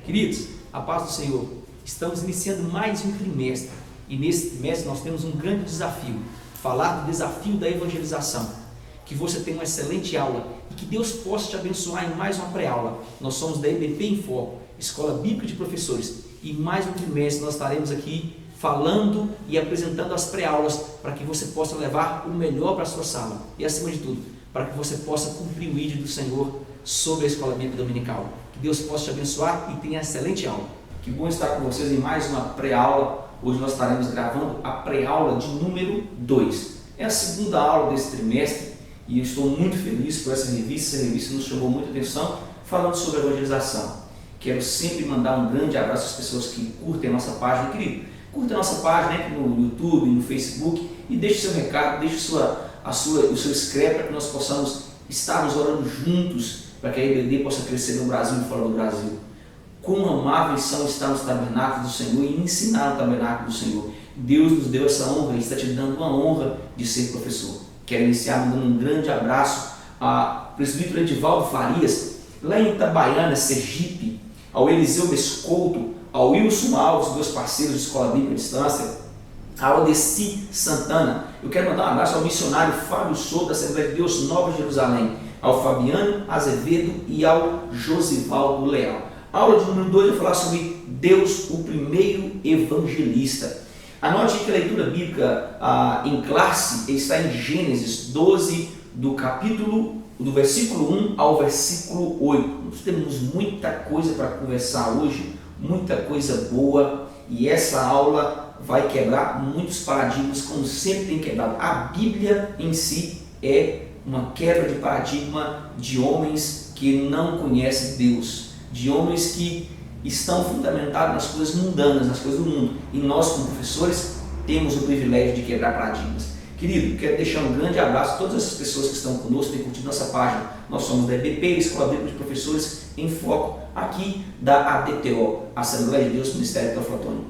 Queridos, a paz do Senhor, estamos iniciando mais um trimestre e nesse trimestre nós temos um grande desafio, falar do desafio da evangelização. Que você tenha uma excelente aula e que Deus possa te abençoar em mais uma pré-aula. Nós somos da EBP em Foco, Escola Bíblica de Professores, e mais um trimestre nós estaremos aqui falando e apresentando as pré-aulas para que você possa levar o melhor para a sua sala e, acima de tudo, para que você possa cumprir o ídolo do Senhor sobre a Escola Bíblica Dominical. Que Deus possa te abençoar e tenha excelente aula. Que bom estar com vocês em mais uma pré-aula. Hoje nós estaremos gravando a pré-aula de número 2. É a segunda aula desse trimestre e eu estou muito feliz por essa revista. Essa revista nos chamou muita atenção falando sobre a evangelização. Quero sempre mandar um grande abraço às pessoas que curtem a nossa página. Querido, curta a nossa página, entre no YouTube, no Facebook e deixe seu recado, deixe o seu inscrito para que nós possamos estarmos orando juntos para que a EBD possa crescer no Brasil e fora do Brasil. Quão amáveis são estar nos tabernáculos do Senhor e ensinar no tabernáculo do Senhor. Deus nos deu essa honra, Ele está te dando uma honra de ser professor. Quero iniciar mandando um grande abraço ao presbítero Edivaldo Farias, lá em Itabaiana, Sergipe, ao Eliseu Bescouto, ao Wilson Alves, meus parceiros de Escola Bíblica à Distância, ao Odeci Santana. Eu quero mandar um abraço ao missionário Fábio Souto, da Assembleia de Deus Nova Jerusalém, ao Fabiano Azevedo e ao Josivaldo Leal. A aula de número 2 vai falar sobre Deus, o primeiro evangelista. Anote que a leitura bíblica em classe está em Gênesis 12, do versículo 1 ao versículo 8. Nós temos muita coisa para conversar hoje, muita coisa boa, e essa aula vai quebrar muitos paradigmas, como sempre tem quebrado. A Bíblia em si é uma quebra de paradigma de homens que não conhecem Deus, de homens que estão fundamentados nas coisas mundanas, nas coisas do mundo. E nós, como professores, temos o privilégio de quebrar paradigmas. Querido, quero deixar um grande abraço a todas essas pessoas que estão conosco, que têm curtido nossa página. Nós somos da EBP, Escola Bíblica de Professores em Foco, aqui da ADTO, Assembleia de Deus Ministério Teoflotônio.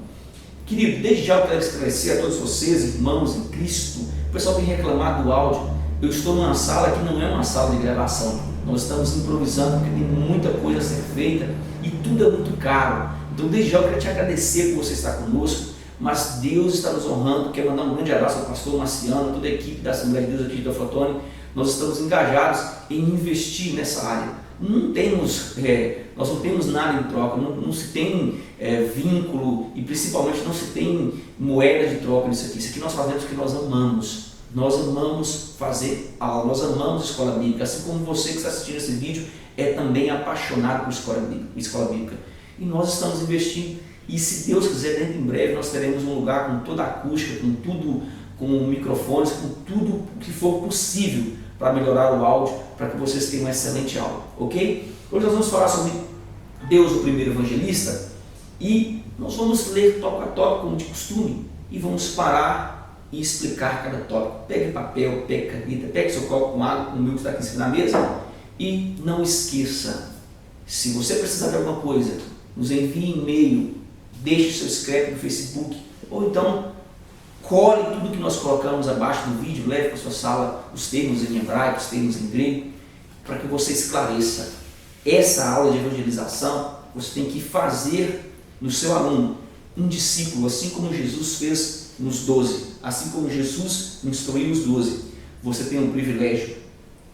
Querido, desde já eu quero esclarecer a todos vocês, irmãos em Cristo. O pessoal tem reclamado do áudio. Eu estou numa sala que não é uma sala de gravação. Nós estamos improvisando porque tem muita coisa a ser feita e tudo é muito caro. Então, desde já eu quero te agradecer por você estar conosco, mas Deus está nos honrando. Quero mandar um grande abraço ao pastor Marciano, toda a equipe da Assembleia de Deus aqui de Teoflotônio. Nós estamos engajados em investir nessa área. Nós não temos nada em troca, não se tem vínculo e principalmente não se tem moeda de troca nisso aqui. Isso aqui nós fazemos porque nós amamos. Nós amamos fazer aula, nós amamos escola bíblica, assim como você que está assistindo esse vídeo é também apaixonado por escola bíblica. E nós estamos investindo, e se Deus quiser, dentro em breve nós teremos um lugar com toda a acústica, com tudo, com microfones, com tudo que for possível para melhorar o áudio, para que vocês tenham uma excelente aula, ok? Hoje nós vamos falar sobre Deus, o primeiro evangelista, e nós vamos ler tópico a tópico, como de costume, e vamos parar e explicar cada tópico. Pegue papel, pegue caneta, pegue seu copo com água, como o meu que está aqui em cima da mesa, e não esqueça, se você precisar de alguma coisa, nos envie e-mail, deixe seu inscrito no Facebook, ou então cole tudo que nós colocamos abaixo do vídeo, leve para a sua sala os termos em hebraico, os termos em grego, para que você esclareça. Essa aula de evangelização você tem que fazer no seu aluno um discípulo, assim como Jesus fez nos 12, assim como Jesus instruiu os 12. Você tem o privilégio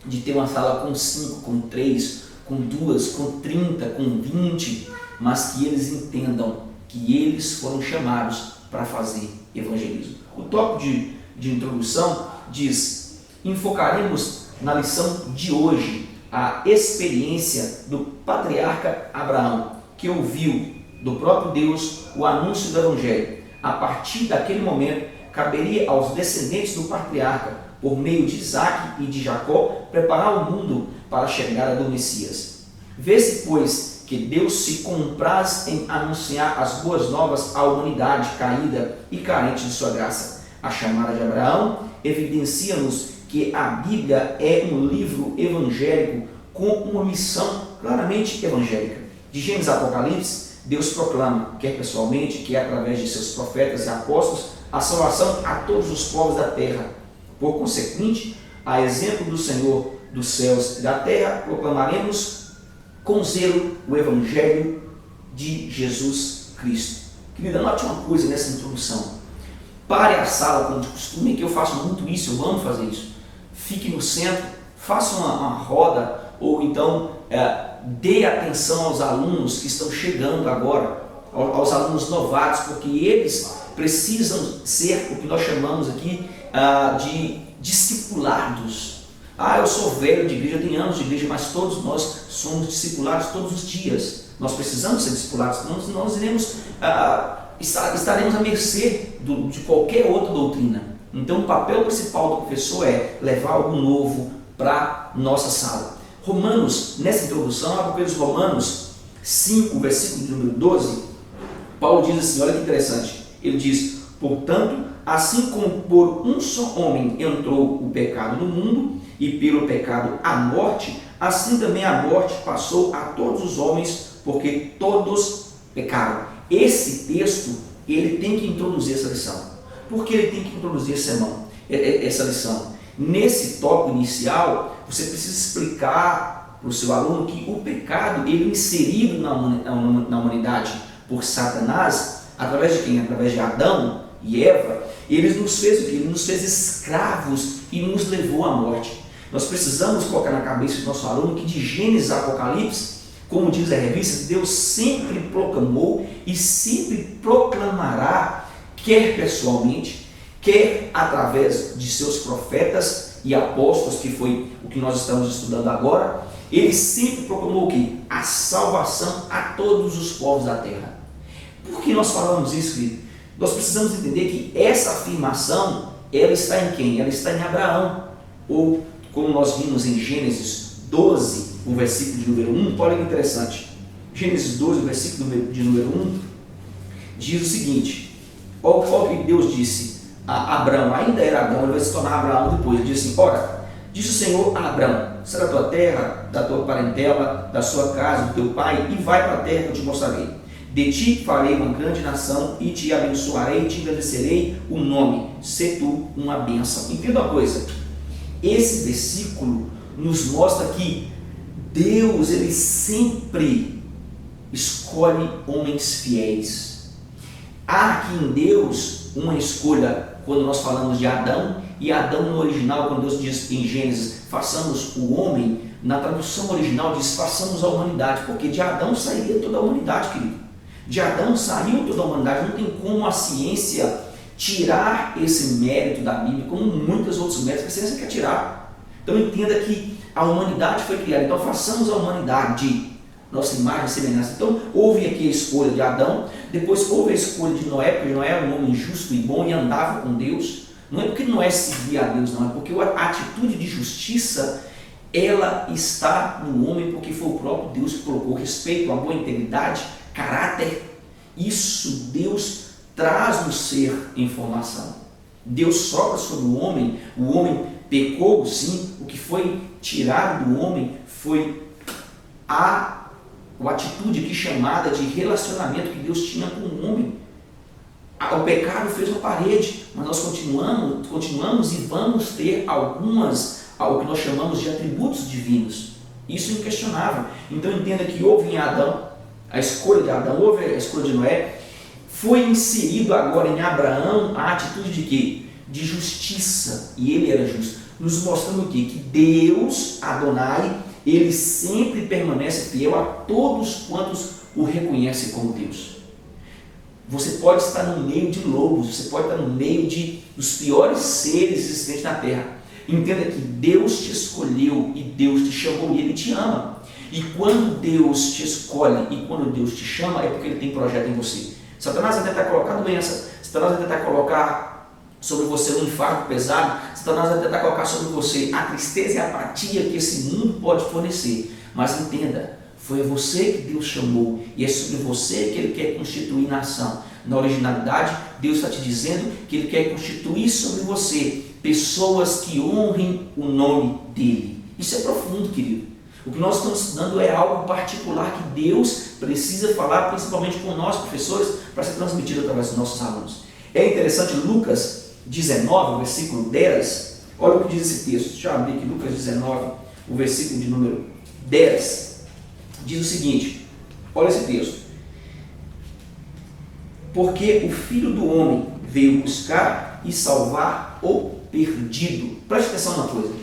de ter uma sala com 5, com 3, com 2, com 30, com 20, mas que eles entendam que eles foram chamados para fazer evangelismo. O tópico de introdução diz: enfocaremos na lição de hoje a experiência do patriarca Abraão, que ouviu do próprio Deus o anúncio do Evangelho. A partir daquele momento, caberia aos descendentes do patriarca, por meio de Isaac e de Jacó, preparar o mundo para a chegada do Messias. Vê-se, pois, que Deus se compraz em anunciar as boas novas à humanidade caída e carente de sua graça. A chamada de Abraão evidencia-nos que a Bíblia é um livro evangélico com uma missão claramente evangélica. De Gênesis a Apocalipse, Deus proclama, quer pessoalmente, quer através de seus profetas e apóstolos, a salvação a todos os povos da terra. Por consequente, a exemplo do Senhor dos céus e da terra, proclamaremos com zelo o Evangelho de Jesus Cristo. Querida, note uma coisa nessa introdução. Pare a sala como de costume, que eu faço muito isso, eu amo fazer isso. Fique no centro, faça uma roda, ou então dê atenção aos alunos que estão chegando agora, aos alunos novatos, porque eles precisam ser o que nós chamamos aqui de discipulados. Eu sou velho de igreja, eu tenho anos de igreja, mas todos nós somos discipulados todos os dias. Nós precisamos ser discipulados, senão nós estaremos à mercê de qualquer outra doutrina. Então o papel principal do professor é levar algo novo para nossa sala. Romanos, nessa introdução, abra os Romanos 5, versículo de número 12, Paulo diz assim, olha que interessante, ele diz, portanto, assim como por um só homem entrou o pecado no mundo, e pelo pecado a morte, assim também a morte passou a todos os homens, porque todos pecaram. Esse texto, ele tem que introduzir essa lição. Por que ele tem que introduzir essa lição? Nesse tópico inicial, você precisa explicar para o seu aluno que o pecado, ele é inserido na humanidade por Satanás, através de quem? Através de Adão e Eva, ele nos fez o quê? Ele nos fez escravos e nos levou à morte. Nós precisamos colocar na cabeça do nosso aluno que de Gênesis a Apocalipse, como diz a revista, Deus sempre proclamou e sempre proclamará, quer pessoalmente, quer através de seus profetas e apóstolos, que foi o que nós estamos estudando agora, ele sempre proclamou o quê? A salvação a todos os povos da terra. Por que nós falamos isso, querido? Nós precisamos entender que essa afirmação, ela está em quem? Ela está em Abraão, ou como nós vimos em Gênesis 12, o versículo de número 1, olha que interessante. Gênesis 12, o versículo de número 1, diz o seguinte, olha o que Deus disse a Abraão, ainda era Abraão, ele vai se tornar Abraão depois, ele diz assim, ora, disse o Senhor a Abraão, sai da tua terra, da tua parentela, da sua casa, do teu pai, e vai para a terra que eu te mostrarei. De ti farei uma grande nação, e te abençoarei, e te engrandecerei o nome, se tu uma bênção. Entenda uma coisa, esse versículo nos mostra que Deus, ele sempre escolhe homens fiéis. Há aqui em Deus uma escolha quando nós falamos de Adão, e Adão no original, quando Deus diz em Gênesis, façamos o homem, na tradução original diz, façamos a humanidade, porque de Adão sairia toda a humanidade, querido. De Adão saiu toda a humanidade, não tem como a ciência tirar esse mérito da Bíblia, como muitos outros méritos que a ciência quer tirar. Então entenda que a humanidade foi criada, então façamos a humanidade de nossa imagem e semelhança. Então houve aqui a escolha de Adão, depois houve a escolha de Noé, porque Noé era um homem justo e bom e andava com Deus. Não é porque Noé servia a Deus, não, é porque a atitude de justiça, ela está no homem, porque foi o próprio Deus que colocou respeito, amor, integridade, caráter. Isso Deus traz no ser em formação. Deus sopra sobre o homem pecou, sim, o que foi tirado do homem foi a atitude aqui chamada de relacionamento que Deus tinha com o homem. O pecado fez uma parede, mas nós continuamos e vamos ter o que nós chamamos de atributos divinos. Isso é inquestionável. Então entenda que houve em Adão a escolha de Adão, houve a escolha de Noé, foi inserido agora em Abraão a atitude de quê? De justiça, e ele era justo, nos mostrando o quê? Que Deus, Adonai, ele sempre permanece fiel a todos quantos o reconhecem como Deus. Você pode estar no meio de lobos, você pode estar no meio dos piores seres existentes na terra. Entenda que Deus te escolheu e Deus te chamou e Ele te ama. E quando Deus te escolhe e quando Deus te chama, é porque Ele tem projeto em você. Satanás vai tentar colocar doença, Satanás vai tentar colocar sobre você um fardo pesado, Satanás vai tentar colocar sobre você a tristeza e a apatia que esse mundo pode fornecer. Mas entenda, foi você que Deus chamou e é sobre você que Ele quer constituir nação. Na originalidade, Deus está te dizendo que Ele quer constituir sobre você pessoas que honrem o nome dEle. Isso é profundo, querido. O que nós estamos estudando é algo particular que Deus precisa falar, principalmente com nós, professores, para ser transmitido através dos nossos alunos. É interessante, Lucas 19, versículo 10, olha o que diz esse texto. Deixa eu abrir aqui, Lucas 19, o versículo de número 10, diz o seguinte, olha esse texto. porque o Filho do Homem veio buscar e salvar o perdido. Preste atenção numa coisa.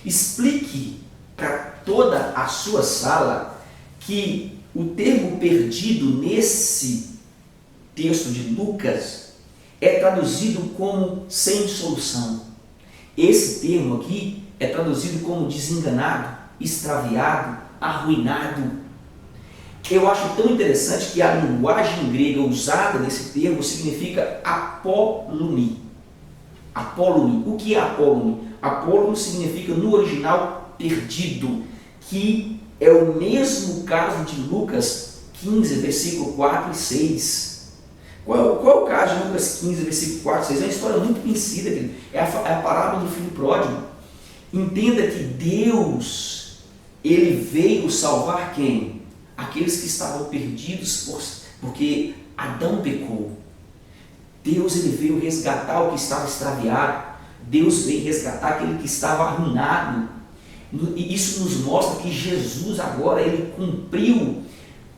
Explique para toda a sua sala que o termo perdido nesse texto de Lucas é traduzido como sem solução. Esse termo aqui é traduzido como desenganado, extraviado, arruinado. Eu acho tão interessante que a linguagem grega usada nesse termo significa apolumi. Apolumi. O que é apolumi? Apolumi significa no original perdido, que é o mesmo caso de Lucas 15, versículo 4 e 6. Qual é o caso de Lucas 15, versículo 4 e 6? É uma história muito conhecida, querido. É a parábola do filho pródigo. Entenda que Deus, ele veio salvar quem? Aqueles que estavam perdidos porque Adão pecou. Deus, ele veio resgatar o que estava extraviado. Deus veio resgatar aquele que estava arruinado. E isso nos mostra que Jesus agora, ele cumpriu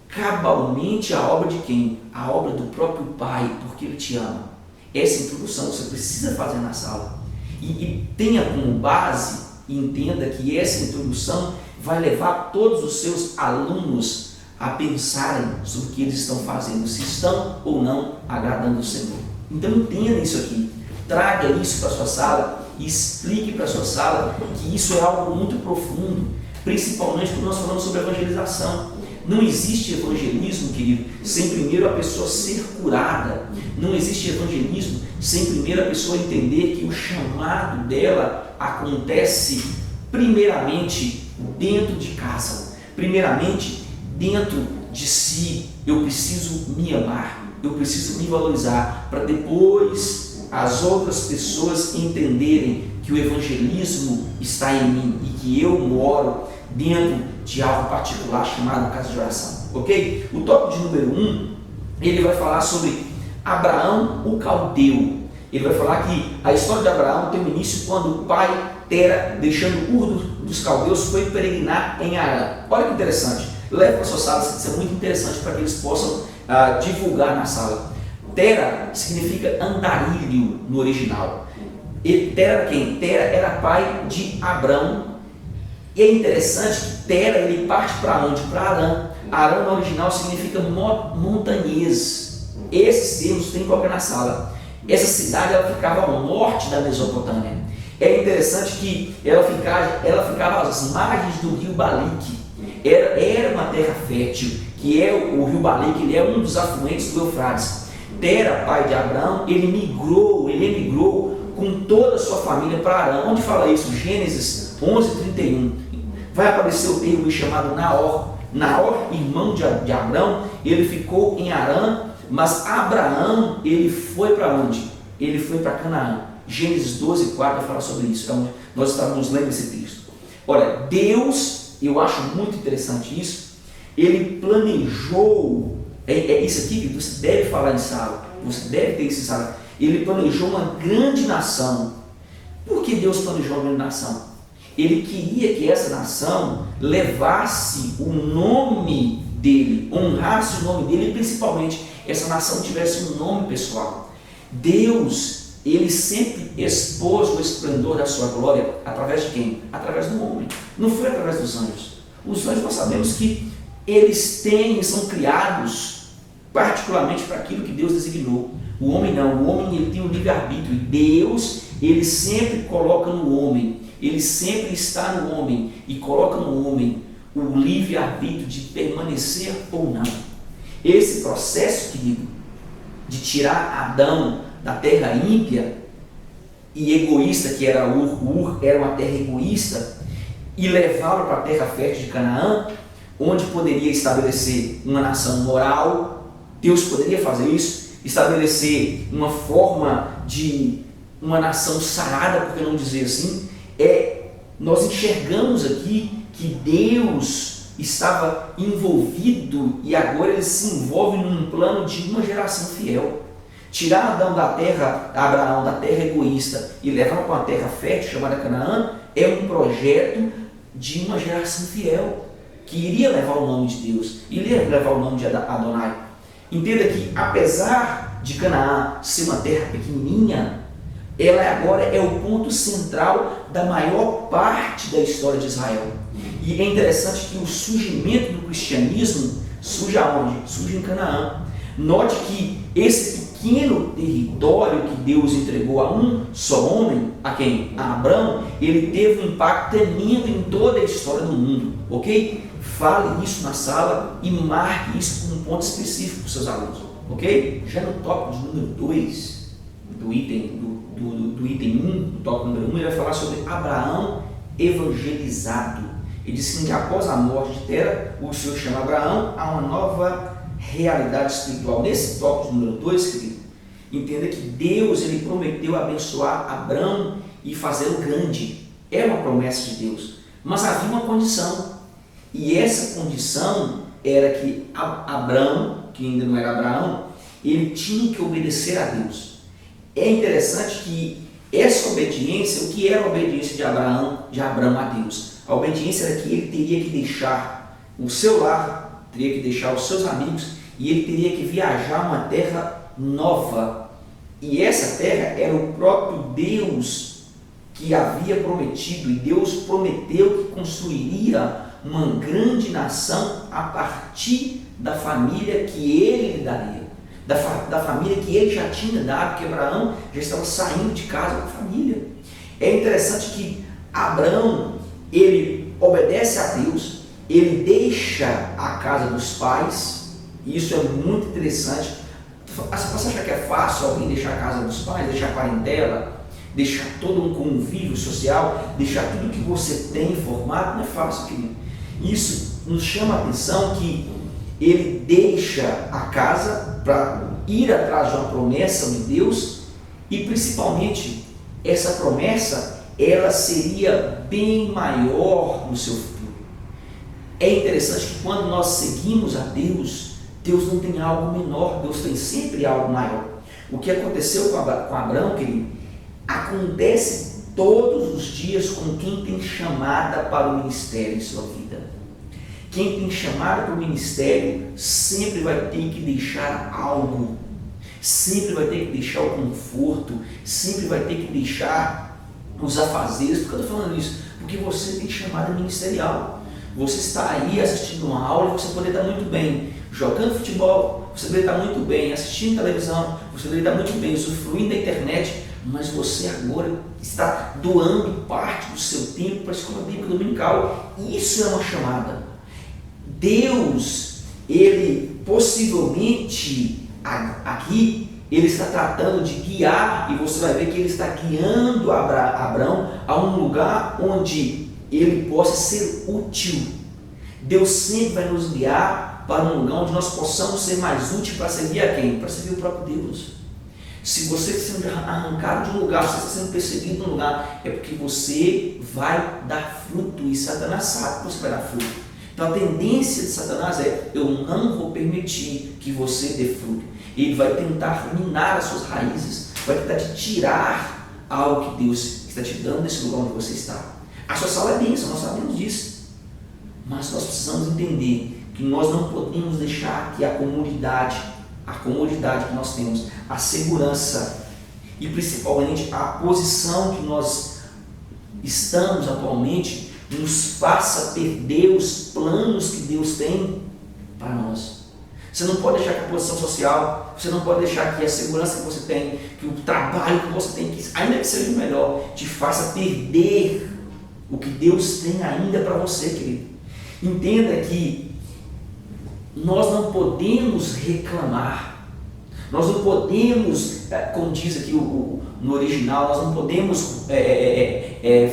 cabalmente a obra de quem? A obra do próprio Pai, porque ele te ama. Essa introdução você precisa fazer na sala. E tenha como base, e entenda que essa introdução vai levar todos os seus alunos a pensarem sobre o que eles estão fazendo, se estão ou não agradando o Senhor. Então entenda isso aqui, traga isso para a sua sala e explique para a sua sala que isso é algo muito profundo, principalmente quando nós falamos sobre evangelização. Não existe evangelismo, querido, sem primeiro a pessoa ser curada. Não existe evangelismo sem primeiro a pessoa entender que o chamado dela acontece primeiramente dentro de casa, primeiramente dentro de si. Eu preciso me amar, eu preciso me valorizar, para depois as outras pessoas entenderem que o evangelismo está em mim e que eu moro dentro de algo particular chamado casa de oração, ok? O tópico de número 1, ele vai falar sobre Abraão, o caldeu. Ele vai falar que a história de Abraão tem um início quando o pai Tera, deixando Ur dos caldeus, foi peregrinar em Arã. Olha que interessante, leve para a sua sala, isso é muito interessante para que eles possam divulgar na sala. Tera significa andarilho no original. E Tera era quem? Tera era pai de Abrão. E é interessante que Tera, ele parte para onde? Para Arã. Arã no original significa montanhesa. Esses termos tem que colocar na sala. Essa cidade, ela ficava ao norte da Mesopotâmia. É interessante que ela ficava às margens do rio Balique. Era uma terra fértil, que é o rio Balique, ele é um dos afluentes do Eufrates. Tera, pai de Abraão, ele emigrou com toda a sua família para Arã. Onde fala isso? Gênesis 11:31. Vai aparecer o termo chamado Naor. Naor, irmão de Abraão, ele ficou em Arã, mas Abraão, ele foi para onde? Ele foi para Canaã. Gênesis 12:4 vai falar sobre isso. Então, nós estávamos lendo esse texto. Olha, Deus, eu acho muito interessante isso, ele planejou, isso aqui que você deve falar em sala, você deve ter isso em sala. Ele planejou uma grande nação. Por que Deus planejou uma grande nação? Ele queria que essa nação levasse o nome dele, honrasse o nome dele e principalmente essa nação tivesse um nome pessoal. Deus, ele sempre expôs o esplendor da sua glória através de quem? Através do homem. Não foi através dos anjos. Os anjos nós sabemos que eles são criados particularmente para aquilo que Deus designou. O homem não, o homem ele tem um livre-arbítrio. Deus, ele sempre coloca no homem, ele sempre está no homem e coloca no homem o livre-arbítrio de permanecer ou não. Esse processo, querido, de tirar Adão da terra ímpia e egoísta que era Ur era uma terra egoísta, e levá-lo para a terra fértil de Canaã, onde poderia estabelecer uma nação moral. Deus poderia fazer isso, estabelecer uma forma de uma nação sarada, por que não dizer assim? Nós enxergamos aqui que Deus estava envolvido e agora ele se envolve num plano de uma geração fiel. Tirar Adão da terra, Abraão da terra egoísta e levá-lo para uma terra fértil chamada Canaã é um projeto de uma geração fiel que iria levar o nome de Deus, iria levar o nome de Adonai. Entenda que apesar de Canaã ser uma terra pequenininha, ela agora é o ponto central da maior parte da história de Israel. E é interessante que o surgimento do cristianismo surge aonde? Surge em Canaã. Note que esse pequeno território que Deus entregou a um só homem, a quem? A Abraão, ele teve um impacto tremendo em toda a história do mundo, ok? Fale isso na sala e marque isso como um ponto específico para os seus alunos, ok? Já no tópico de número 2, do item 1, do tópico número 1, ele vai falar sobre Abraão evangelizado. Ele disse que após a morte de Tera, o Senhor chama Abraão a uma nova realidade espiritual. Nesse tópico de número 2, querido, entenda que Deus ele prometeu abençoar Abraão e fazê-lo grande. É uma promessa de Deus, mas havia uma condição, e essa condição era que Abraão, que ainda não era Abraão, ele tinha que obedecer a Deus. É interessante que essa obediência, o que era a obediência de Abraão a Deus? A obediência era que ele teria que deixar o seu lar, teria que deixar os seus amigos, e ele teria que viajar a uma terra nova. E essa terra era o próprio Deus que havia prometido, e Deus prometeu que construiria uma grande nação a partir da família que ele lhe daria, da família que ele já tinha dado, que Abraão já estava saindo de casa com a família. É interessante que Abraão, ele obedece a Deus, ele deixa a casa dos pais, e isso é muito interessante. Você acha que é fácil alguém deixar a casa dos pais, deixar a parentela, deixar todo um convívio social, deixar tudo que você tem formado? Não é fácil, querido. Isso nos chama a atenção que ele deixa a casa para ir atrás de uma promessa de Deus, e principalmente essa promessa ela seria bem maior no seu futuro. É interessante que quando nós seguimos a Deus, Deus não tem algo menor, Deus tem sempre algo maior. O que aconteceu com Abraão, querido, acontece todos os dias com quem tem chamada para o ministério em sua vida. Quem tem chamada para o ministério sempre vai ter que deixar algo, sempre vai ter que deixar o conforto, sempre vai ter que deixar os afazeres. Por que eu estou falando isso? Porque você tem chamada ministerial. Você está aí assistindo uma aula e você poderia estar muito bem jogando futebol, você poderia estar muito bem assistindo televisão, você poderia estar muito bem usufruindo da internet, mas você agora está doando parte do seu tempo para a escola bíblica dominical. Isso é uma chamada. Deus, ele possivelmente aqui, ele está tratando de guiar, e você vai ver que ele está guiando Abraão a um lugar onde ele possa ser útil. Deus sempre vai nos guiar para um lugar onde nós possamos ser mais úteis para servir a quem? Para servir o próprio Deus. Se você está sendo arrancado de um lugar, se você está sendo perseguido de um lugar, é porque você vai dar fruto, e Satanás sabe que você vai dar fruto. Então a tendência de Satanás é: eu não vou permitir que você dê fruto. Ele vai tentar minar as suas raízes, vai tentar te tirar algo que Deus está te dando nesse lugar onde você está. A sua sala é bênção, nós sabemos disso, mas nós precisamos entender que nós não podemos deixar que a comodidade que nós temos, a segurança e principalmente a posição que nós estamos atualmente, nos faça perder os planos que Deus tem para nós. Você não pode deixar que a posição social, você não pode deixar que a segurança que você tem, que o trabalho que você tem, que ainda que seja o melhor, te faça perder o que Deus tem ainda para você, querido. Entenda que nós não podemos reclamar, nós não podemos, como diz aqui no original, nós não podemos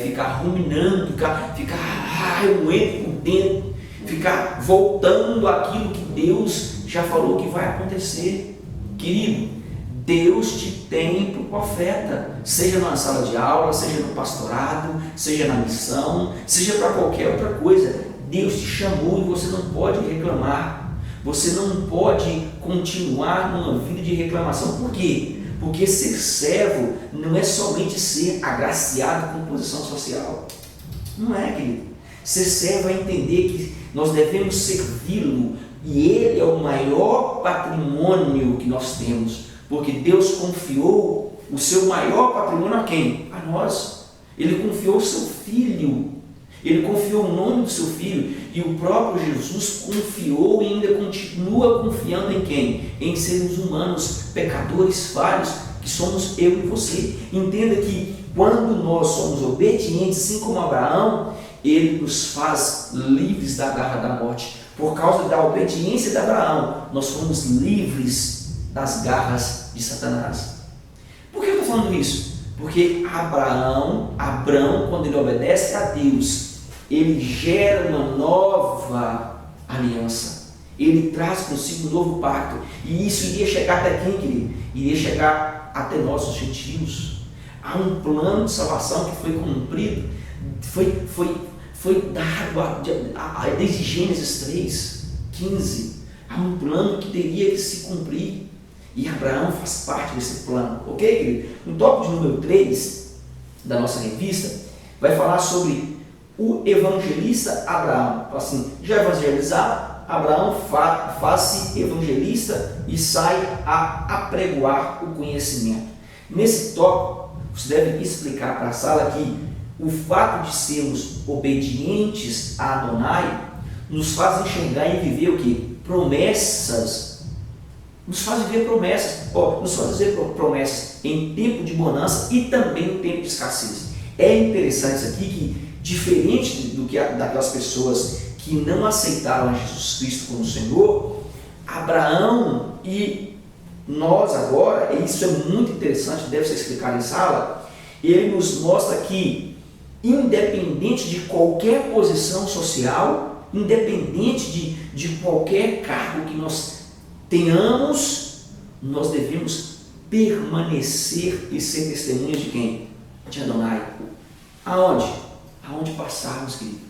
ficar ruminando, ficar remoendo por dentro, ficar voltando àquilo que Deus já falou que vai acontecer. Querido, Deus te tem para o profeta, seja na sala de aula, seja no pastorado, seja na missão, seja para qualquer outra coisa. Deus te chamou e você não pode reclamar. Você não pode continuar numa vida de reclamação. Por quê? Porque ser servo não é somente ser agraciado com posição social. Não é, querido. Ser servo é entender que nós devemos servi-lo, e ele é o maior patrimônio que nós temos. Porque Deus confiou o seu maior patrimônio a quem? A nós. Ele confiou o seu Filho. Ele confiou o nome do seu Filho. E o próprio Jesus confiou e ainda continua confiando em quem? Em seres humanos, pecadores, falhos, que somos eu e você. Entenda que quando nós somos obedientes, assim como Abraão, ele nos faz livres da garra da morte. Por causa da obediência de Abraão, nós fomos livres das garras de Satanás. Por que eu estou falando isso? Porque Abraão, quando ele obedece a Deus, ele gera uma nova aliança. Ele traz consigo um novo pacto. E isso iria chegar até quem, querido? Iria chegar até nós, os gentios. Há um plano de salvação que foi cumprido, foi dado desde Gênesis 3:15. Há um plano que teria que se cumprir. E Abraão faz parte desse plano. Ok, querido? No tópico de número 3 da nossa revista, vai falar sobre o evangelista Abraão. Fala assim, já evangelizar, Abraão faz-se evangelista e sai a apregoar o conhecimento. Nesse tópico, você deve explicar para a sala que o fato de sermos obedientes a Adonai nos faz enxergar e viver o que? Promessas. Nos faz viver promessas. Nos faz viver promessas em tempo de bonança e também em tempo de escassez. É interessante isso aqui que, diferente do que daquelas pessoas que não aceitaram a Jesus Cristo como Senhor, Abraão e nós agora, e isso é muito interessante, deve ser explicado em sala, ele nos mostra que, independente de qualquer posição social, independente de qualquer cargo que nós tenhamos, nós devemos permanecer e ser testemunhas de quem? De Adonai. Aonde? Aonde passarmos, querido.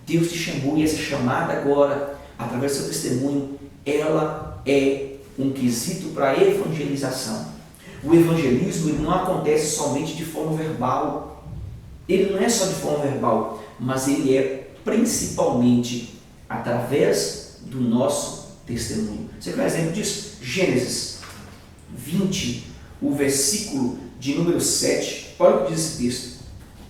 Deus te chamou e essa chamada agora, através do seu testemunho, ela é um quesito para a evangelização. O evangelismo ele não acontece somente de forma verbal. Ele não é só de forma verbal, mas ele é principalmente através do nosso testemunho. Você quer um exemplo disso? Gênesis 20, o versículo de número 7. Olha o que diz esse texto.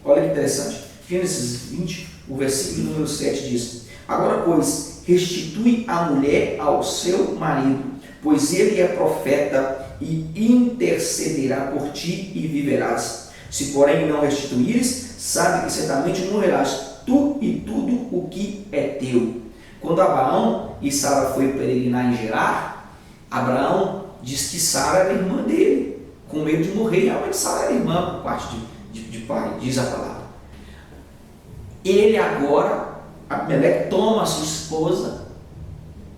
Olha que interessante. Gênesis 20, o versículo de número 7 diz: agora, pois, restitui a mulher ao seu marido, pois ele é profeta e intercederá por ti e viverás. Se porém não restituíres, sabe que certamente morrerás, tu e tudo o que é teu. Quando Abraão e Sara foi peregrinar em Gerar, Abraão diz que Sara era irmã dele, com medo de morrer. Realmente Sara era irmã por parte de pai, diz a palavra. Ele agora, Abimeleque toma a sua esposa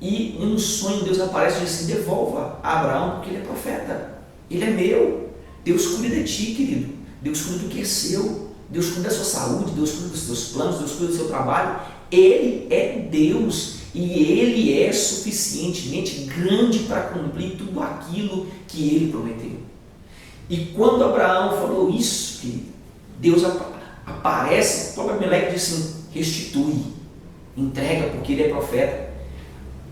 e em um sonho Deus aparece e diz assim: devolva a Abraão porque ele é profeta, ele é meu. Deus cuida de ti, querido. Deus cuida do que é seu. Deus cuida da sua saúde, Deus cuida dos seus planos, Deus cuida do seu trabalho. Ele é Deus e Ele é suficientemente grande para cumprir tudo aquilo que Ele prometeu. E quando Abraão falou isso, querido, Deus aparece, o Abimeleque diz assim: restitui, entrega, porque ele é profeta.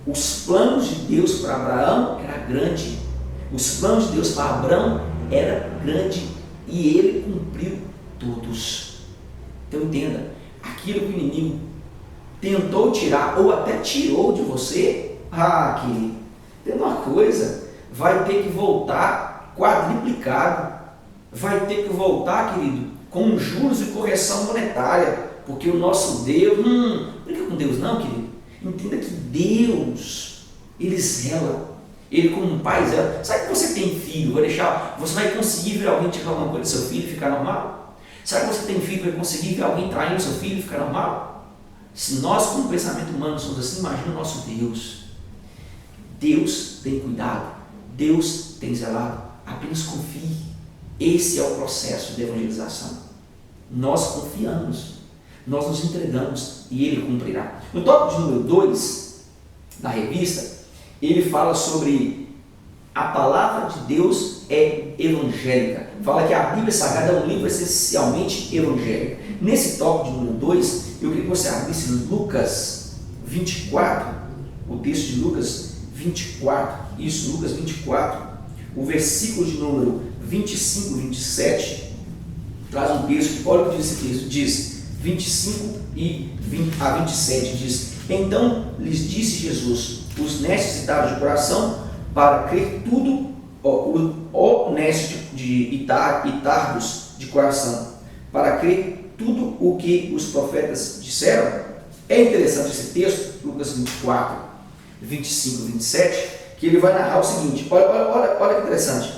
Os planos de Deus para Abraão era grande, os planos de Deus para Abraão era grande e ele cumpriu todos. Então entenda, aquilo que o inimigo tentou tirar ou até tirou de você, querido, tem uma coisa, vai ter que voltar quadriplicado, vai ter que voltar, querido, com juros e correção monetária, porque o nosso Deus, não brinca com Deus não, querido. Entenda que Deus, Ele zela, Ele como um pai zela. Sabe que você tem filho, você vai conseguir ver alguém tirar alguma coisa do seu filho e ficar normal? Sabe que você tem filho, vai conseguir ver alguém traindo seu filho e ficar normal? Se nós, como pensamento humano, somos assim, imagina o nosso Deus. Deus tem cuidado, Deus tem zelado, apenas confie. Esse é o processo de evangelização. Nós confiamos, nós nos entregamos e Ele cumprirá. No tópico de número 2 da revista, ele fala sobre a palavra de Deus é evangélica. Fala que a Bíblia Sagrada é um livro essencialmente evangélico. Nesse tópico de número 2, eu queria que você abrisse Lucas 24, o texto de Lucas 24, isso, Lucas 24, o versículo de número 25, 27, traz um texto, olha o que diz esse texto, diz 25 a 27, diz: então lhes disse Jesus, os necessitados de coração, para crer tudo, honestos e tardos de coração, para crer tudo o que os profetas disseram. É interessante esse texto, Lucas 24, 25 e 27, que ele vai narrar o seguinte, olha que interessante.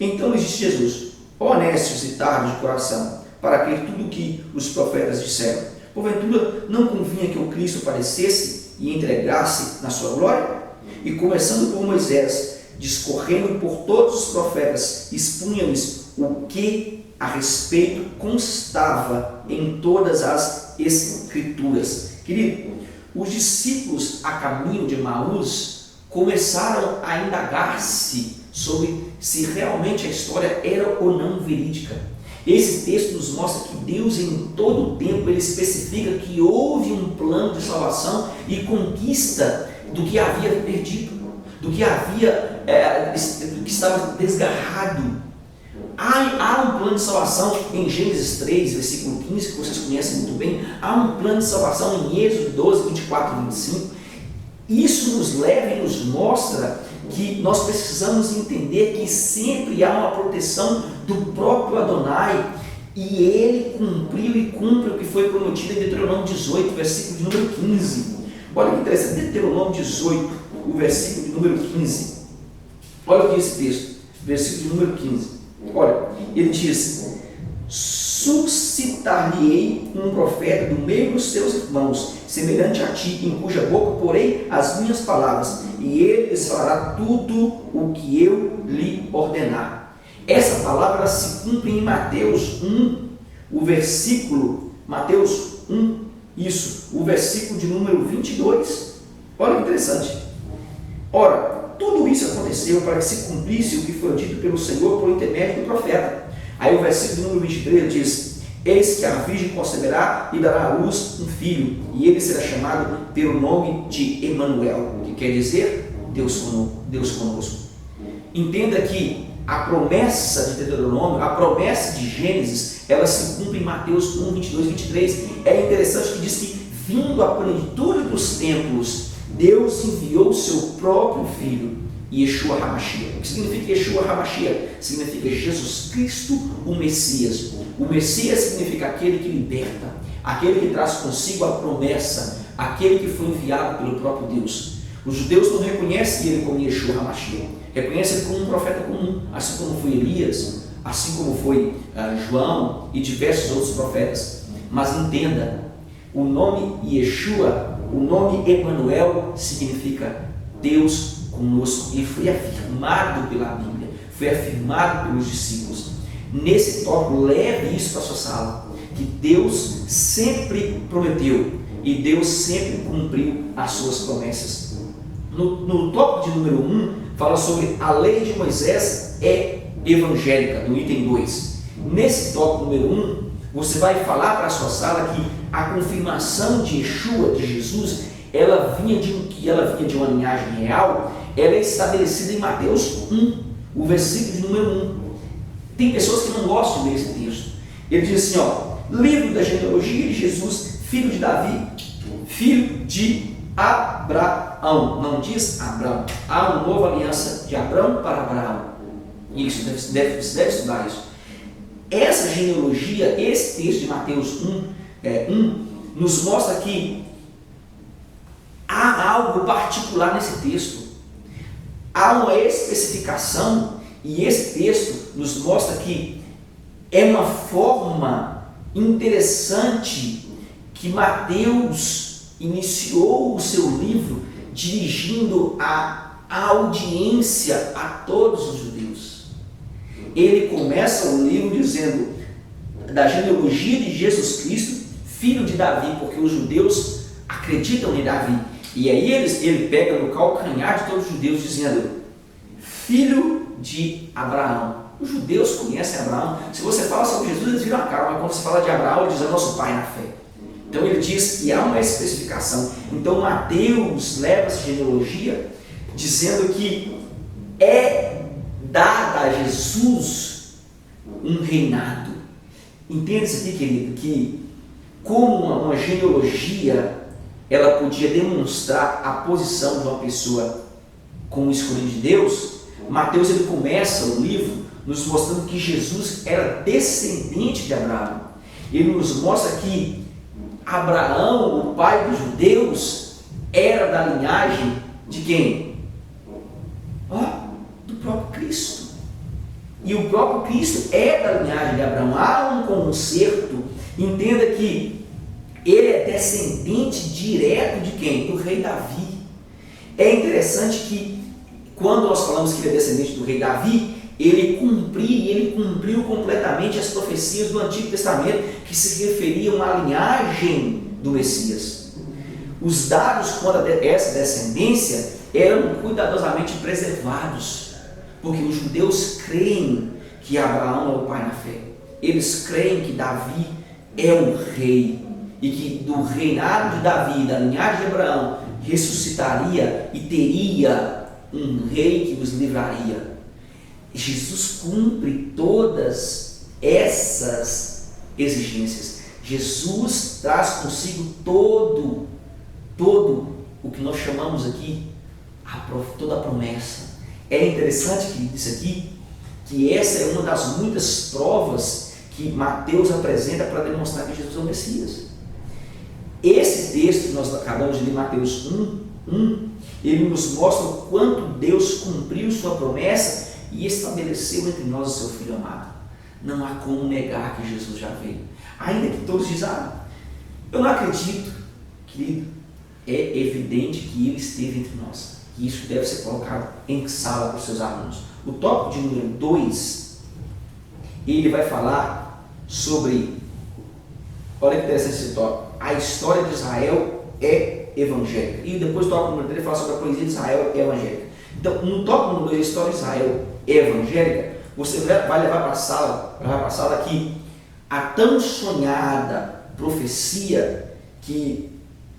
Então lhes disse Jesus, honestos e tardos de coração, para crer tudo o que os profetas disseram. Porventura, não convinha que o Cristo padecesse e entregasse na sua glória? E começando por Moisés, discorrendo por todos os profetas, expunha-lhes o que a respeito constava em todas as Escrituras. Querido, os discípulos a caminho de Emaús começaram a indagar-se sobre se realmente a história era ou não verídica. Esse texto nos mostra que Deus, em todo o tempo, ele especifica que houve um plano de salvação e conquista do que havia perdido, do que estava desgarrado. Há um plano de salvação em Gênesis 3, versículo 15, que vocês conhecem muito bem. Há um plano de salvação em Êxodo 12, 24 e 25. Isso nos leva e nos mostra que nós precisamos entender que sempre há uma proteção do próprio Adonai, e ele cumpriu e cumpre o que foi prometido em Deuteronômio 18, versículo de número 15. Olha que interessante, Deuteronômio 18, o versículo de número 15. Olha o que diz esse texto, versículo de número 15. Olha, ele diz: suscitar-lhe-ei um profeta do meio dos seus irmãos, semelhante a ti, em cuja boca porei as minhas palavras, e ele lhes falará tudo o que eu lhe ordenar. Essa palavra se cumpre em Mateus 1, o versículo, Mateus 1, o versículo de número 22. Olha que interessante. Ora, tudo isso aconteceu para que se cumprisse o que foi dito pelo Senhor por intermédio do profeta. Aí o versículo de número 23 diz: eis que a virgem conceberá e dará à luz um filho, e ele será chamado pelo nome de Emanuel, que quer dizer Deus conosco. Entenda que a promessa de Deuteronômio, a promessa de Gênesis, ela se cumpre em Mateus 1, 22 e 23. É interessante que diz que, vindo a plenitude dos tempos, Deus enviou o seu próprio Filho, Yeshua HaMashiach. O que significa Yeshua HaMashiach? Significa Jesus Cristo, o Messias. O Messias significa aquele que liberta, aquele que traz consigo a promessa, aquele que foi enviado pelo próprio Deus. Os judeus não reconhecem ele como Yeshua HaMashiach, reconhecem ele como um profeta comum, assim como foi Elias, assim como foi João e diversos outros profetas. Mas entenda, o nome Yeshua, o nome Emanuel, significa Deus conosco, e foi afirmado pela Bíblia, foi afirmado pelos discípulos. Nesse tópico, leve isso para a sua sala, que Deus sempre prometeu e Deus sempre cumpriu as suas promessas. No tópico de número 1, fala sobre a lei de Moisés é evangélica, no item 2. Nesse tópico número 1, você vai falar para a sua sala que a confirmação de Yeshua, de Jesus, ela vinha de uma linhagem real, ela é estabelecida em Mateus 1, o versículo de número 1. Tem pessoas que não gostam de ler esse texto. Ele diz assim, livro da genealogia de Jesus, filho de Davi, filho de Abraão. Não diz Abraão. Há uma nova aliança de Abraão para Abraão. Isso, você deve estudar isso. Essa genealogia, esse texto de Mateus 1, nos mostra que há algo particular nesse texto. Há uma especificação, e esse texto nos mostra que é uma forma interessante que Mateus iniciou o seu livro dirigindo a audiência a todos os judeus. Ele começa o livro dizendo da genealogia de Jesus Cristo, filho de Davi, porque os judeus acreditam em Davi. E aí ele pega no calcanhar de todos os judeus dizendo, filho de Abraão. Os judeus conhecem Abraão. Se você fala sobre Jesus, eles viram a cara, mas quando você fala de Abraão, ele diz, é nosso pai na fé. Então ele diz que há uma especificação. Então Mateus leva essa genealogia dizendo que é dada a Jesus um reinado. Entende isso aqui, querido? Que como uma genealogia, ela podia demonstrar a posição de uma pessoa como escolhido de Deus. Mateus, ele começa o livro nos mostrando que Jesus era descendente de Abraão. Ele nos mostra que Abraão, o pai dos judeus, era da linhagem de quem? Do próprio Cristo. E o próprio Cristo é da linhagem de Abraão. Há um concerto. Entenda que ele é descendente direto de quem? Do rei Davi. É interessante que quando nós falamos que ele é descendente do rei Davi, ele cumpriu completamente as profecias do Antigo Testamento que se referiam à linhagem do Messias. Os dados quanto a essa descendência eram cuidadosamente preservados, porque os judeus creem que Abraão é o pai na fé. Eles creem que Davi é o rei e que do reinado de Davi, da linhagem de Abraão, ressuscitaria e teria um rei que os livraria. Jesus cumpre todas essas exigências. Jesus traz consigo todo o que nós chamamos aqui, toda a promessa. É interessante que isso aqui, que essa é uma das muitas provas que Mateus apresenta para demonstrar que Jesus é o Messias. Esse texto que nós acabamos de ler, Mateus 1, ele nos mostra o quanto Deus cumpriu sua promessa e estabeleceu entre nós o seu Filho amado. Não há como negar que Jesus já veio. Ainda que todos dizem, eu não acredito, querido, é evidente que ele esteve entre nós. E isso deve ser colocado em sala para os seus alunos. O tópico de número 2, ele vai falar sobre, olha que interessante esse tópico, a história de Israel é evangélica. E depois o tópico número 3 ele fala sobre a poesia de Israel é evangélica. Então, no tópico número 2, a história de Israel é evangélica, você vai levar para a sala aqui a tão sonhada profecia que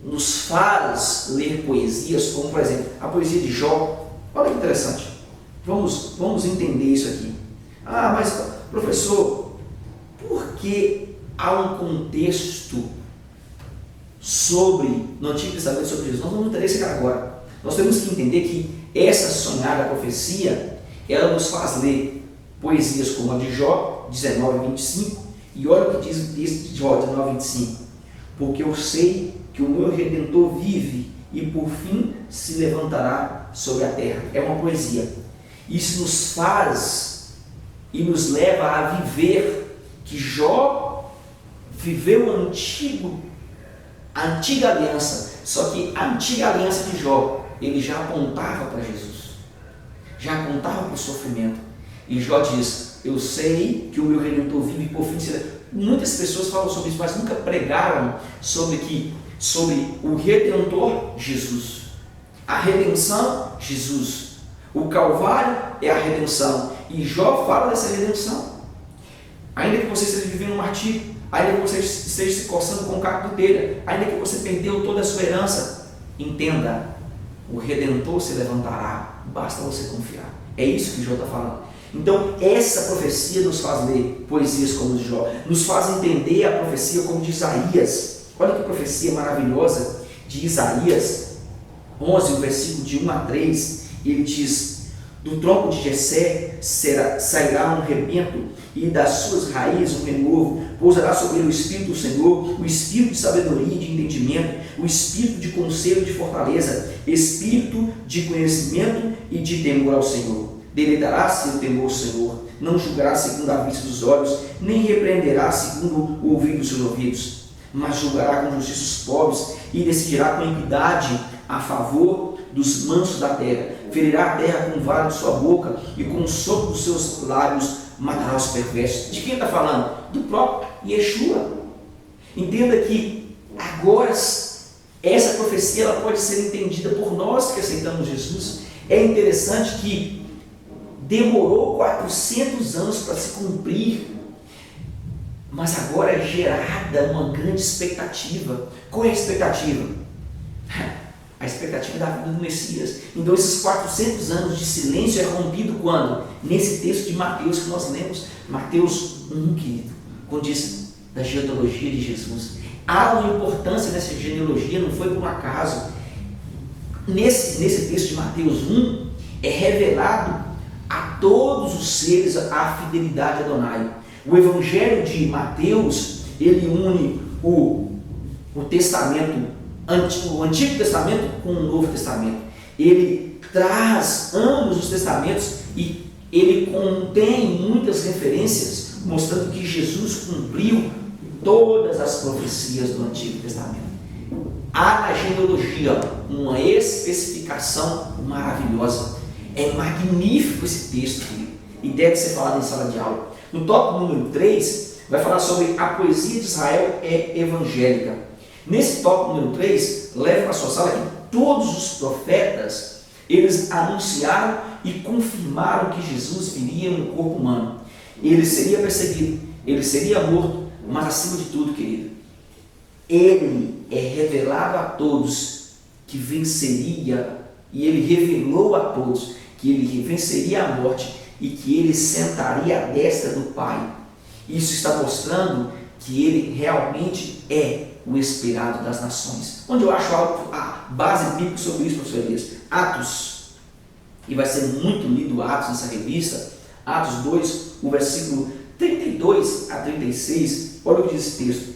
nos faz ler poesias, como por exemplo, a poesia de Jó. Olha que interessante. Vamos entender isso aqui. Mas professor, por que há um contexto no Antigo Testamento sobre Jesus? Nós não vamos entender isso aqui agora. Nós temos que entender que essa sonhada profecia, ela nos faz ler poesias como a de Jó 19, 25, e olha o que diz o texto de Jó 19, 25. Porque eu sei que o meu Redentor vive e por fim se levantará sobre a terra. É uma poesia. Isso nos faz e nos leva a viver que Jó viveu a antiga aliança. Só que a antiga aliança de Jó, ele já apontava para Jesus, já apontava para o sofrimento. E Jó diz, eu sei que o meu Redentor vive e por fim se levantará. Muitas pessoas falam sobre isso, mas nunca pregaram sobre o Redentor, Jesus. A redenção, Jesus. O Calvário é a redenção. E Jó fala dessa redenção. Ainda que você esteja vivendo um martírio, ainda que você esteja se coçando com o caco de telha, ainda que você perdeu toda a sua herança, entenda, o Redentor se levantará, basta você confiar. É isso que Jó está falando. Então, essa profecia nos faz ler poesias como de Jó, nos faz entender a profecia como de Isaías. Olha que profecia maravilhosa de Isaías 11, o versículo de 1 a 3, ele diz, do tronco de Jessé sairá um rebento, e das suas raízes um renovo, pousará sobre ele o Espírito do Senhor, o Espírito de sabedoria e de entendimento, o Espírito de conselho e de fortaleza, Espírito de conhecimento e de temor ao Senhor. Deleitará-se no temor do Senhor, não julgará segundo a vista dos olhos, nem repreenderá segundo o ouvido dos seus ouvidos, mas julgará com justiça os pobres e decidirá com equidade a favor dos mansos da terra. Ferirá a terra com o vara de sua boca e com o sopro dos seus lábios matará os perversos. De quem está falando? Do próprio Yeshua. Entenda que agora essa profecia ela pode ser entendida por nós que aceitamos Jesus. É interessante que demorou 400 anos para se cumprir, mas agora é gerada uma grande expectativa. Qual é a expectativa? a expectativa da vida do Messias. Então esses 400 anos de silêncio é rompido quando? Nesse texto de Mateus que nós lemos, Mateus 1, querido, quando diz da genealogia de Jesus. Há uma importância nessa genealogia, não foi por um acaso. Nesse texto de Mateus 1, é revelado a todos os seres a fidelidade a Adonai. O Evangelho de Mateus, ele une o Testamento, o Antigo Testamento com o Novo Testamento. Ele traz ambos os testamentos e ele contém muitas referências mostrando que Jesus cumpriu todas as profecias do Antigo Testamento. Há na genealogia uma especificação maravilhosa. É magnífico esse texto, querido, e deve ser falado em sala de aula. No tópico número 3, vai falar sobre a poesia de Israel é evangélica. Nesse tópico número 3, leva para a sua sala que todos os profetas, eles anunciaram e confirmaram que Jesus viria no corpo humano. Ele seria perseguido, ele seria morto, mas acima de tudo, querido, ele é revelado a todos que venceria, e ele revelou a todos que ele venceria a morte e que ele sentaria à destra do Pai. Isso está mostrando que ele realmente é o esperado das nações. Onde eu acho a base bíblica sobre isso, professor Elias? Atos, e vai ser muito lido Atos nessa revista, Atos 2, o versículo 32 a 36, olha o que diz esse texto.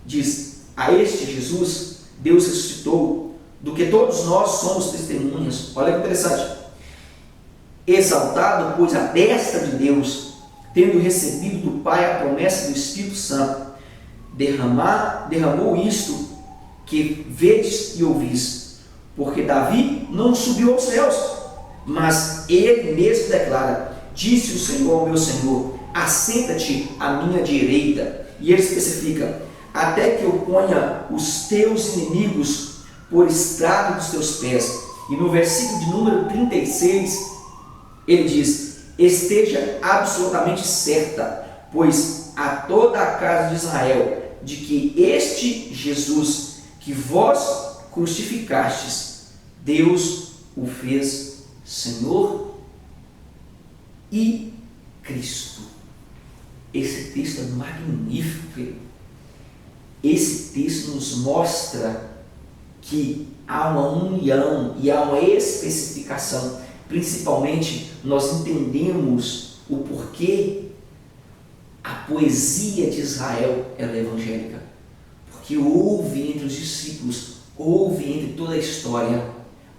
Diz: a este Jesus, Deus ressuscitou, do que todos nós somos testemunhas. Olha que interessante. Exaltado, pois, à destra de Deus, tendo recebido do Pai a promessa do Espírito Santo, derramou isto que vedes e ouvis. Porque Davi não subiu aos céus, mas ele mesmo declara: disse o Senhor ao meu Senhor, assenta-te à minha direita. E ele especifica: até que eu ponha os teus inimigos por estrado dos teus pés. E no versículo de número 36, ele diz: esteja absolutamente certa, pois a toda a casa de Israel, de que este Jesus que vós crucificastes, Deus o fez Senhor e Cristo. Esse texto é magnífico. Esse texto nos mostra que há uma união e há uma especificação. Principalmente, nós entendemos o porquê a poesia de Israel ela é evangélica. Porque houve entre os discípulos, houve entre toda a história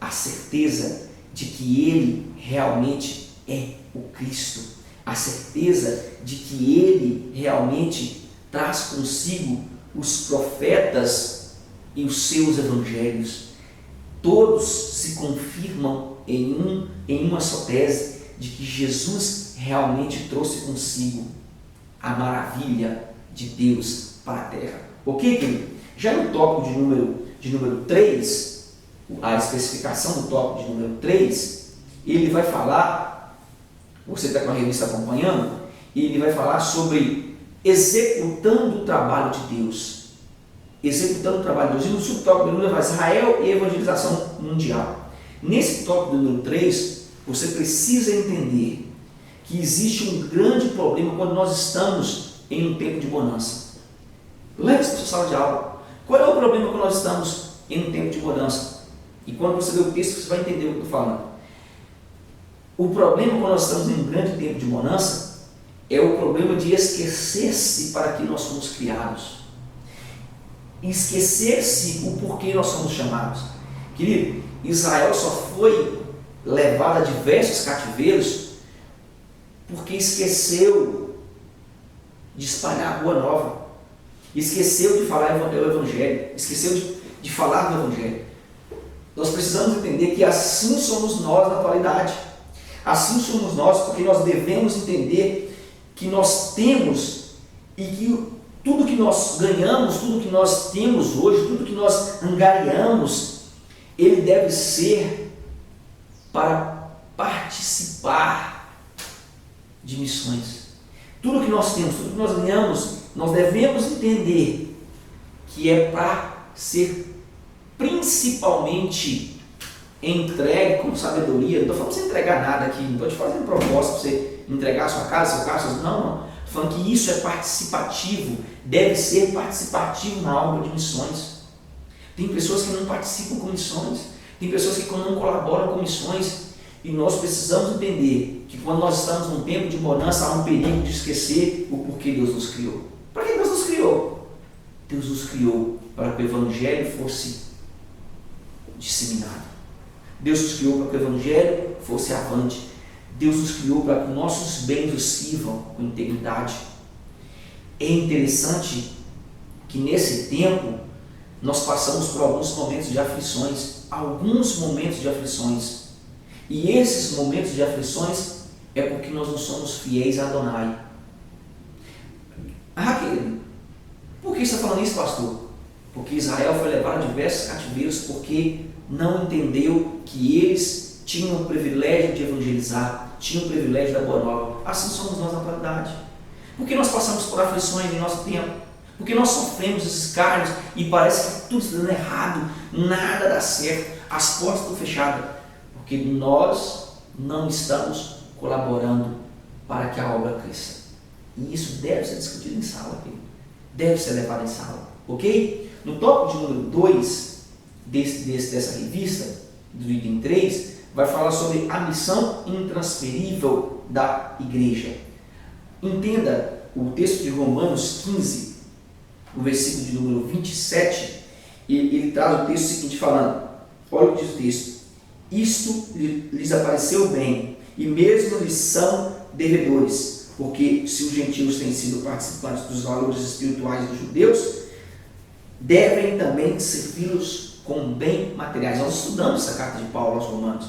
a certeza de que ele realmente é o Cristo. A certeza de que ele realmente traz consigo os profetas e os seus evangelhos. Todos se confirmam em uma só tese de que Jesus realmente trouxe consigo a maravilha de Deus para a terra. Ok, querido? Já no tópico de número 3, a especificação do tópico de número 3, ele vai falar, você está com a revista acompanhando, ele vai falar sobre executando o trabalho de Deus. Executando o trabalho de Deus. E no subtópico número 2 vai Israel e evangelização mundial. Nesse tópico número 3, você precisa entender que existe um grande problema quando nós estamos em um tempo de bonança. Leve isso para a sua sala de aula. Qual é o problema quando nós estamos em um tempo de bonança? E quando você ler o texto, você vai entender o que eu estou falando. O problema quando nós estamos em um grande tempo de bonança é o problema de esquecer-se para que nós fomos criados. Esquecer-se o porquê nós somos chamados. Querido, Israel só foi levado a diversos cativeiros porque esqueceu de espalhar a boa nova, esqueceu de falar o evangelho, esqueceu de falar do evangelho. Nós precisamos entender que assim somos nós na atualidade. Assim somos nós porque nós devemos entender que nós temos e que tudo que nós ganhamos, tudo que nós temos hoje, tudo que nós angariamos, ele deve ser para participar de missões. Tudo que nós temos, tudo que nós ganhamos, nós devemos entender que é para ser principalmente entregue com sabedoria. Não estou falando para você entregar nada aqui, não estou te fazendo proposta para você entregar a sua casa, seu carro, não. Estou falando que isso é participativo, deve ser participativo na obra de missões. Tem pessoas que não participam com missões, tem pessoas que não colaboram com missões, e nós precisamos entender que quando nós estamos num tempo de bonança, há um perigo de esquecer o porquê Deus nos criou. Para que Deus nos criou? Deus nos criou para que o Evangelho fosse disseminado. Deus nos criou para que o Evangelho fosse avante. Deus nos criou para que nossos bens os sirvam com integridade. É interessante que nesse tempo nós passamos por alguns momentos de aflições, e esses momentos de aflições é porque nós não somos fiéis a Adonai. Querido, por que você está falando isso, pastor? Porque Israel foi levado a diversos cativeiros porque não entendeu que eles tinham o privilégio de evangelizar, tinham o privilégio da boa nova. Assim somos nós na atualidade. Porque nós passamos por aflições em nosso tempo, porque nós sofremos esses cargos e parece que tudo está dando errado, nada dá certo, as portas estão fechadas, porque nós não estamos colaborando para que a obra cresça. E isso deve ser discutido em sala, deve ser levado em sala, ok? No tópico de número 2 dessa revista, do item 3, vai falar sobre a missão intransferível da igreja. Entenda o texto de Romanos 15, o versículo de número 27, e ele traz o texto seguinte falando, olha o que diz o texto: isto lhes apareceu bem, e mesmo lhes são devedores, porque se os gentios têm sido participantes dos valores espirituais dos judeus, devem também servi-los com bem materiais. Nós estudamos essa carta de Paulo aos Romanos,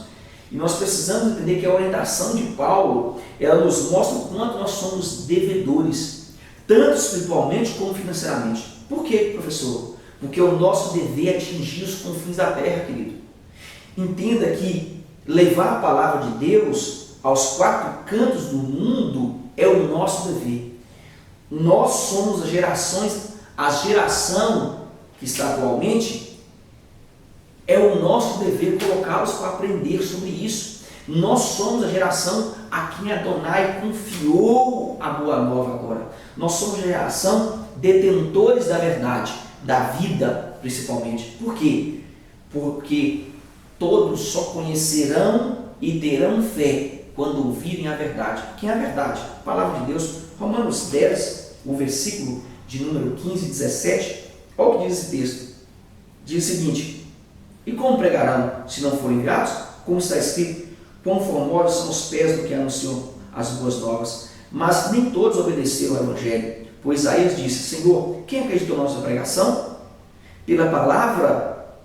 e nós precisamos entender que a orientação de Paulo, ela nos mostra o quanto nós somos devedores, tanto espiritualmente como financeiramente. Por quê, professor? Porque o nosso dever é atingir os confins da terra, querido. Entenda que levar a palavra de Deus aos 4 cantos do mundo é o nosso dever. Nós somos a geração que está atualmente, é o nosso dever colocá-los para aprender sobre isso. Nós somos a geração a quem Adonai confiou a boa nova agora. Nós somos a geração detentores da verdade, da vida principalmente. Por quê? Porque todos só conhecerão e terão fé quando ouvirem a verdade. Quem é a verdade? A palavra de Deus. Romanos 10, o versículo de número 15 e 17, olha o que diz esse texto. Diz o seguinte: e como pregarão se não forem enviados? Como está escrito, quão formosos são os pés do que anunciam as boas novas. Mas nem todos obedeceram ao Evangelho, pois Isaías disse: Senhor, quem acreditou na nossa pregação? Pela palavra,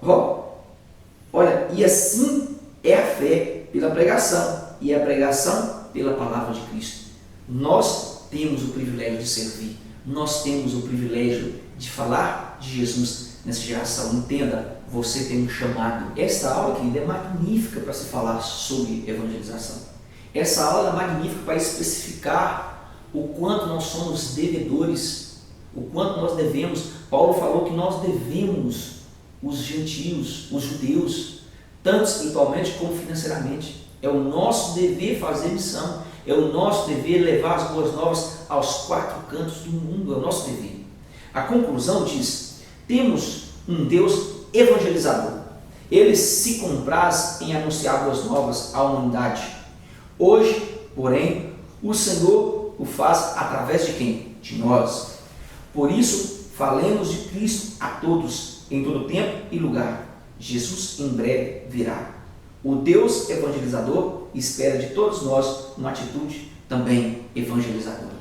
olha, e assim é a fé pela pregação, e a pregação pela palavra de Cristo. Nós temos o privilégio de servir, nós temos o privilégio de falar de Jesus nessa geração. Entenda, você tem um chamado. Esta aula, querida, é magnífica para se falar sobre evangelização. Essa aula é magnífica para especificar o quanto nós somos devedores, o quanto nós devemos. Paulo falou que nós devemos os gentios, os judeus, tanto espiritualmente como financeiramente. É o nosso dever fazer missão, é o nosso dever levar as boas novas aos 4 cantos do mundo, é o nosso dever. A conclusão diz: temos um Deus evangelizador. Ele se compraz em anunciar boas novas à humanidade. Hoje, porém, o Senhor o faz através de quem? De nós. Por isso, falemos de Cristo a todos, em todo tempo e lugar. Jesus em breve virá. O Deus evangelizador espera de todos nós uma atitude também evangelizadora.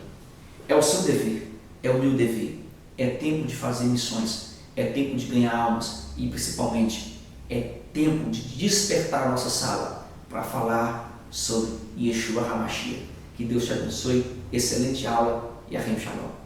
É o seu dever, é o meu dever. É tempo de fazer missões, é tempo de ganhar almas e, principalmente, é tempo de despertar a nossa sala para falar sobre Yeshua HaMashiach. Que Deus te abençoe, excelente aula e Ahem Shalom.